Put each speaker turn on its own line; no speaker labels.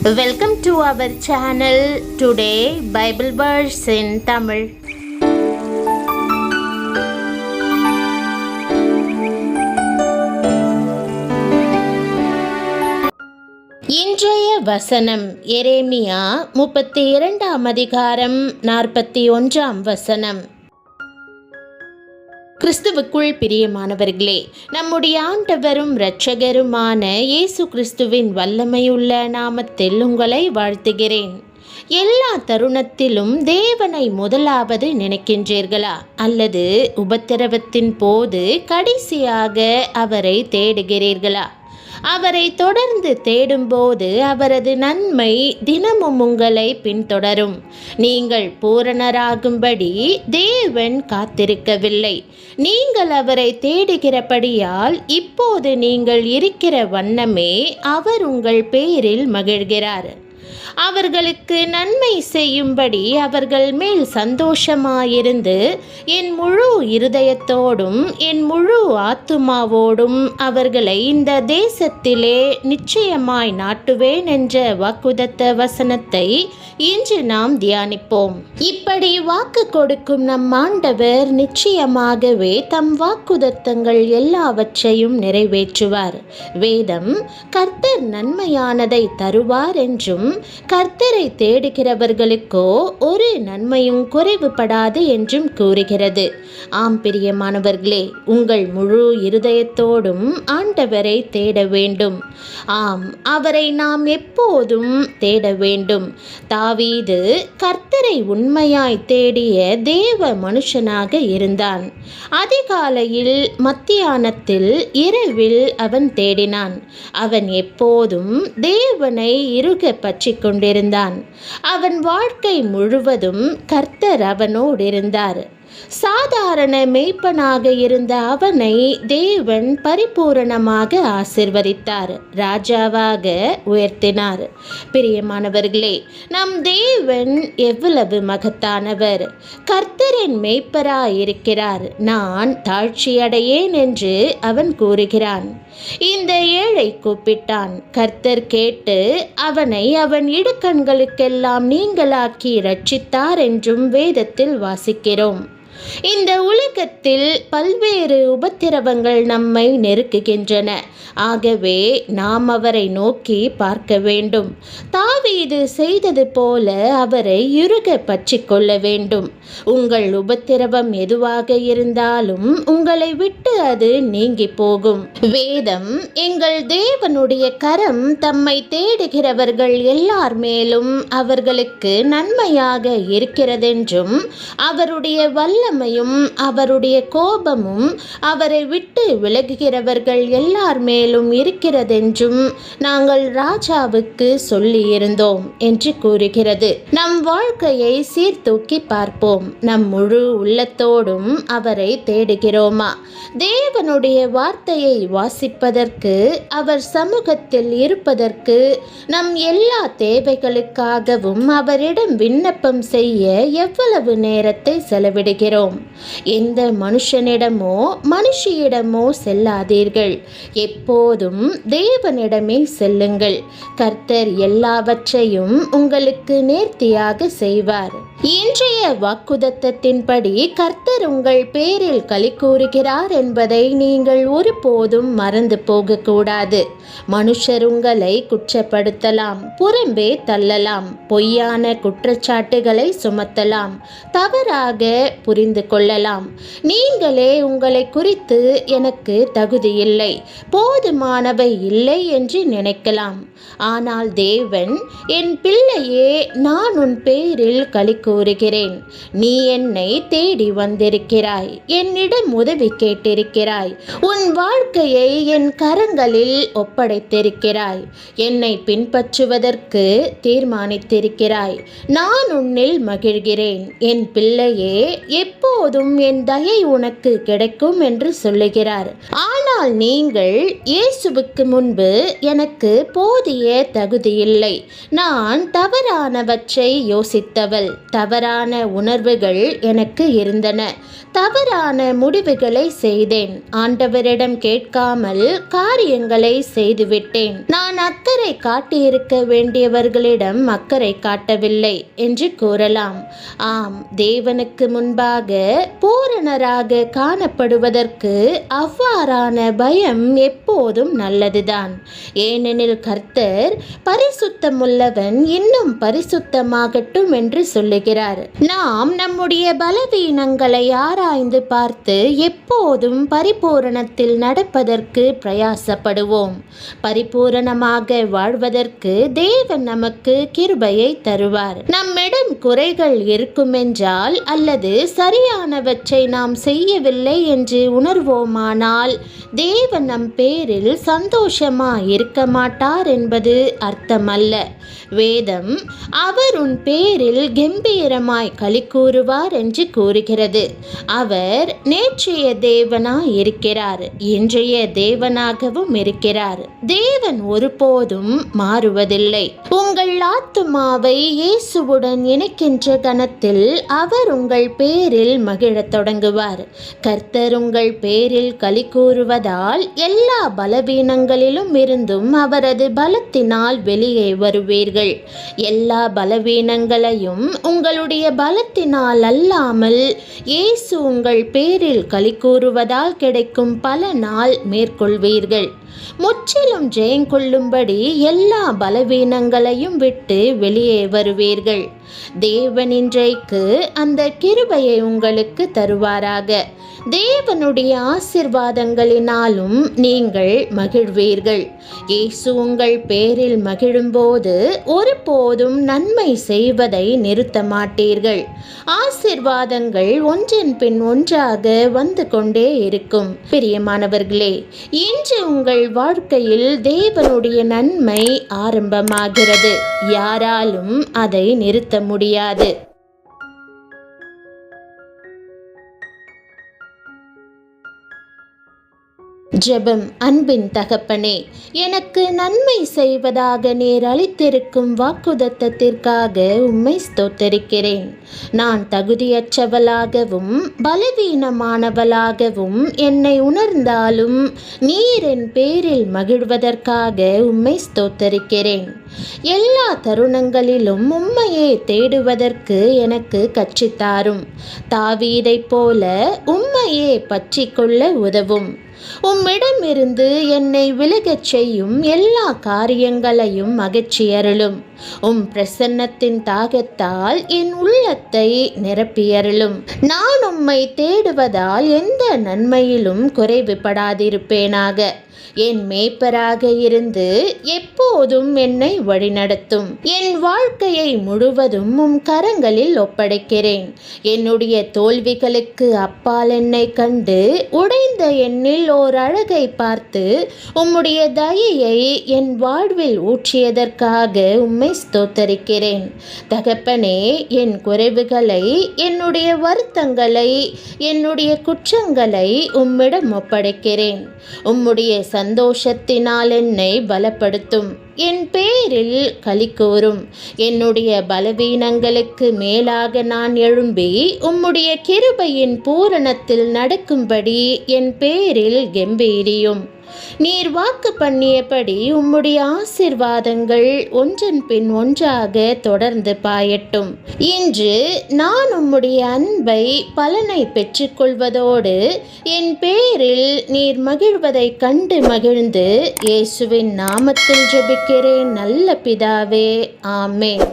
Welcome to our channel. Today Bible verse in Tamil. இன்றைய வசனம் எரேமியா 32 அதிகாரம் 41 வசனம். கிறிஸ்துவுக்குள் பிரியமானவர்களே, நம்முடைய ஆண்டவரும் இரட்சகருமான இயேசு கிறிஸ்துவின் வல்லமையுள்ள நாமத்தில் உங்களை வாழ்த்துகிறேன். எல்லா தருணத்திலும் தேவனை முதலாவது நினைக்கின்றீர்களா? அல்லது உபத்திரவத்தின் போது கடைசியாக அவரை தேடுகிறீர்களா? அவரை தொடர்ந்து தேடும்போது அவரது நன்மை தினமும் உங்களை பின்தொடரும். நீங்கள் பூரணராகும்படி தேவன் காத்திருக்கவில்லை. நீங்கள் அவரை தேடுகிறபடியால் இப்போது நீங்கள் இருக்கிற வண்ணமே அவர் உங்கள் பேரில் மகிழ்கிறார். அவர்களுக்கு நன்மை செய்யும்படி அவர்கள் மேல் சந்தோஷமாயிருந்து என் முழு இருதயத்தோடும் என் முழு ஆத்துமாவோடும் அவர்களை இந்த தேசத்திலே நிச்சயமாய் நாட்டுவேன் என்ற வாக்குதத்த வசனத்தை இன்று நாம் தியானிப்போம். இப்படி வாக்கு கொடுக்கும் நம் ஆண்டவர் நிச்சயமாகவே தம் வாக்குதத்தங்கள் எல்லாவற்றையும் நிறைவேற்றுவார். வேதம் கர்த்தர் நன்மையானதை தருவார் என்றும் கர்த்தரை தேடுகிறவர்களுக்கோ ஒரு நன்மையும் குறைவுபடாது என்றும் கூறுகிறது. ஆம் பிரியமானவர்களே, உங்கள் முழு இருதயத்தோடும் ஆண்டவரை தேட வேண்டும். ஆம், அவரை நாம் எப்போதும் தேட வேண்டும். தாவீது கர்த்தரை உண்மையாய் தேடிய தேவ மனுஷனாக இருந்தான். அதிகாலையில், மத்தியானத்தில், இரவில் அவன் தேடினான். அவன் எப்போதும் தேவனை இறுக பற்றி கொண்டிருந்தான். அவன் வாழ்க்கை முழுவதும் கர்த்தர் அவனோடு இருந்தார். சாதாரண மேய்ப்பனாக இருந்த அவனை தேவன் பரிபூரணமாக ஆசீர்வதித்தார், ராஜாவாக உயர்த்தினார். பிரியமானவர்களே, நம் தேவன் எவ்வளவு மகத்தானவர்! கர்த்தரின் மேய்ப்பராயிருக்கிறார், நான் தாழ்ச்சியடையேன் என்று அவன் கூறுகிறான். இந்த ஏழை கூப்பிட்டான், கர்த்தர் கேட்டு அவனை அவன் இடுக்கண்களுக்கெல்லாம் நீங்களாக்கி இரட்சித்தார் என்றும் வேதத்தில் வாசிக்கிறோம். இந்த உலகத்தில் பல்வேறு உபத்திரவங்கள் நம்மை நெருக்குகின்றன. ஆகவே நாம் அவரை நோக்கி பார்க்க வேண்டும். தாவீது செய்தது போல அவரை இறுக பற்றி கொள்ள வேண்டும். உங்கள் உபத்திரவம் எதுவாக இருந்தாலும் உங்களை விட்டு அது நீங்கி போகும். வேதம் எங்கள் தேவனுடைய கரம் தம்மை தேடுகிறவர்கள் எல்லார் மேலும் அவர்களுக்கு நன்மையாக இருக்கிறதென்றும் அவருடைய வல்லமையும் அவருடைய கோபமும் அவரை விட்டு விலகுகிறவர்கள் எல்லார் மேலும் இருக்கிறதென்றும் நாங்கள் ராஜாவுக்கு சொல்லியிருந்தோம் என்று கூறுகிறது. நம் வாழ்க்கையை சீர்தூக்கி பார்ப்போம். நம் முழு உள்ளத்தோடும் அவரை தேடுகிறோமா? தேவனுடைய வார்த்தையை வாசிப்பதற்கு, அவர் சமூகத்தில் இருப்பதற்கு, நம் எல்லா தேவைகளுக்காகவும் அவரிடம் விண்ணப்பம் செய்ய எவ்வளவு நேரத்தை செலவிடுகிறோம்? எந்த மனுஷனிடமோ மனுஷியிடமோ செல்லாதீர்கள். எப்போதும் தேவனிடமே செல்லுங்கள். கர்த்தர் எல்லாவற்றையும் உங்களுக்கு நேர்த்தியாக செய்வார். இன்றைய வாக்குதத்தத்தின்படி கர்த்தர் உங்கள் பேரில் களி கூறுகிறார் என்பதை நீங்கள் ஒருபோதும் மறந்து போகக்கூடாது. மனுஷர் உங்களை குற்றப்படுத்தலாம், புறம்பே தள்ளலாம், பொய்யான குற்றச்சாட்டுகளை சுமத்தலாம், தவறாக புரிந்து கொள்ளலாம். நீங்களே உங்களை குறித்து எனக்கு தகுதியில்லை, போதுமானவை இல்லை என்று நினைக்கலாம். ஆனால் தேவன், என் பிள்ளையே, நான் உன் பேரில் களி கூறுகிறேன். நீ என்னை தேடி வந்திருக்கிறாய், என்னிடம் உதவி கேட்டிருக்கிறாய், உன் வாழ்க்கையை என் கரங்களில் ஒப்படைத்திருக்கிறாய், என்னை பின்பற்றுவதற்கு தீர்மானித்திருக்கிறாய். நான் உன்னில் மகிழ்கிறேன். என் பிள்ளையே, எப்போதும் என் தயை உனக்கு கிடைக்கும் என்று சொல்லுகிறார். ஆனால் ஆனால் நீங்கள் இயேசுவுக்கு முன்பு எனக்கு போதிய தகுதியில்லை. நான் தவறானவற்றை யோசித்தவள். தவறான உணர்வுகள் எனக்கு இருந்தன. தவறான முடிவுகளை செய்தேன். ஆண்டவரிடம் கேட்காமல் காரியங்களை செய்துவிட்டேன். நான் அக்கறை காட்டியிருக்க வேண்டியவர்களிடம் அக்கறை காட்டவில்லை என்று கூறலாம். ஆம், தேவனுக்கு முன்பாக பூரணராக காணப்படுவதற்கு அவ்வாறான பயம் எப்போதும் நல்லதுதான். ஏனெனில் கர்த்தர் பரிசுத்தமுள்ளவன் இன்னும் பரிசுத்தமாகட்டும் என்று சொல்லுகிறார். நாம் நம்முடைய பலவீனங்களை ஆராய்ந்து பார்த்து எப்போதும் பரிபூரணத்தில் நடப்பதற்கு பிரயாசப்படுவோம். பரிபூரணமாக வாழ்வதற்கு தேவன் நமக்கு கிருபையை தருவார். நம்மிடம் குறைகள் இருக்குமென்றால் அல்லது சரியானவற்றை நாம் செய்யவில்லை என்று உணர்வோமானால் தேவன் நம் பேரில் சந்தோஷமாய் இருக்க மாட்டார் என்பது அர்த்தமல்ல. வேதம் அவர் உன் பேரில் கம்பீரமாய் களி கூறுவார் என்று கூறுகிறது. அவர் நேற்றைய தேவனாய் இருக்கிறார், இன்றைய தேவனாகவும் இருக்கிறார். தேவன் ஒருபோதும் மாறுவதில்லை. உங்கள் ஆத்துமாவை இயேசுவுடன் இணைக்கின்ற கணத்தில் அவர் உங்கள் பேரில் மகிழத் தொடங்குவார். கர்த்தர் உங்கள் பேரில் களி கூறுவதால் எல்லா பலவீனங்களிலும் இருந்தும் அவரது பலத்தினால் வெளியே வருவீர்கள். எல்லா பலவீனங்களையும் உங்களுடைய பலத்தினால் அல்லாமல் இயேசு உங்கள் பேரில் களி கூறுவதால் கிடைக்கும் பலனால் மேற்கொள்வீர்கள். முற்றிலும் ஜெயங்கொள்ளும்படி எல்லா பலவீனங்களையும் விட்டு வெளியே வருவீர்கள். தேவன் இன்றைக்கு அந்த கிருபையை உங்களுக்கு தருவாராக. தேவனுடைய ஆசீர்வாதங்களினாலும் நீங்கள் மகிழ்வீர்கள். இயேசு உங்கள் பேரில் மகிழும்போது ஒருபோதும் நன்மை செய்வதை நிறுத்த மாட்டீர்கள். ஆசீர்வாதங்கள் ஒன்றின் பின் ஒன்றாக வந்து கொண்டே இருக்கும். பிரியமானவர்களே, இன்று உங்கள் வாழ்க்கையில் தேவனுடைய நன்மை ஆரம்பமாகிறது. யாராலும் அதை நிறுத்த முடியாது. ஜெபம். அன்பின் தகப்பனே, எனக்கு நன்மை செய்வதாக நீர் அளித்திருக்கும் வாக்குதத்தத்திற்காக உம்மை ஸ்தோத்தரிக்கிறேன். நான் தகுதியற்றவளாகவும் பலவீனமானவளாகவும் என்னை உணர்ந்தாலும் நீர் என் பேரில் மகிழ்வதற்காக உம்மை ஸ்தோத்தரிக்கிறேன். எல்லா தருணங்களிலும் உம்மையே தேடுவதற்கு எனக்கு கற்பித்தாரும். தாவீதைப் போல உம்மையே பற்றி கொள்ள உதவும். உம்மிடமிருந்து என்னை விலகச் செய்யும் எல்லா காரியங்களையும் அகற்றியருளும். உம் பிரசன்னத்தின் தாகத்தால் என் உள்ளத்தை நிரப்பியருளும். நான் உம்மை தேடுவதால் எந்த நன்மையிலும் குறைவுபடாதிருப்பேனாக. என் மேய்ப்பராக இருந்து எப்போதும் என்னை வழிநடத்தும். என் வாழ்க்கையை முழுவதும் உம் கரங்களில் ஒப்படைக்கிறேன். என்னுடைய தோல்விகளுக்கு அப்பால் என்னை கண்டு உடைந்த எண்ணில் ஓர் அழகை பார்த்து உம்முடைய தயையை என் வாழ்வில் ஊற்றியதற்காக உம்மை ஸ்தோத்தரிக்கிறேன். தகப்பனே, என் குறைவுகளை, என்னுடைய வருத்தங்களை, என்னுடைய குற்றங்களை உம்மிடம் ஒப்படைக்கிறேன். உம்முடைய சந்தோஷத்தினால் என்னை பலப்படுத்தும். என் பேரில் களி கூரும். என்னுடைய பலவீனங்களுக்கு மேலாக நான் எழும்பி உம்முடைய கிருபையின் பூரணத்தில் நடக்கும்படி என் பேரில் கெம்பீரியும். நீர் வாக்கு பண்ணியபடி உம்முடைய ஆசீர்வாதங்கள் ஒன்றன் பின் ஒன்றாக தொடர்ந்து பாயட்டும். இன்று நான் உம்முடைய அன்பை பலனை பெற்றுக்கொள்வதோடு என் பேரில் நீர் மகிழ்வதை கண்டு மகிழ்ந்து இயேசுவின் நாமத்தில் ஜெபிக்கிறேன் நல்ல பிதாவே, ஆமென்.